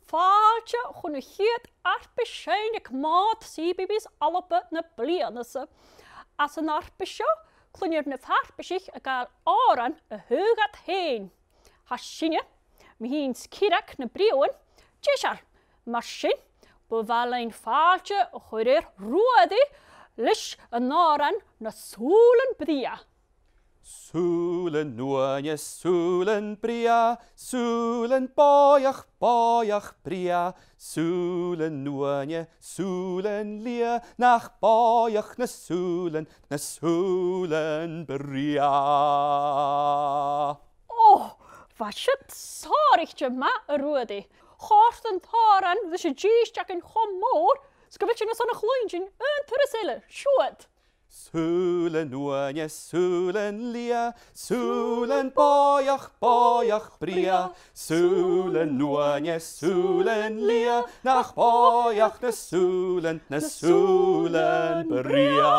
faaltje gewoon het arpeschijnig maat zie bibis alle na blianese. Als een arpesje klunjer ne farpesich egal oran heugat heen. Haschine, mihin skirak ne brion, tjeshar, maschin, beval een faaltje goeder roode, lish een oran na soelen bria. Soelen nuanje, soelen bria, soelen boyach bria, soelen nuanje, soelen lia, nach boyach na soelen bria. Oh, wat shit zorgje ma roode. Gorsten toren, dus je jeestjak en gomoor, skabetje na zo'n glointje, een terreselle, shoot. Soelen nuanje, soelen lia, soelen boyach bria, soelen nuanje, soelen lia, nach boyach na soelen bria.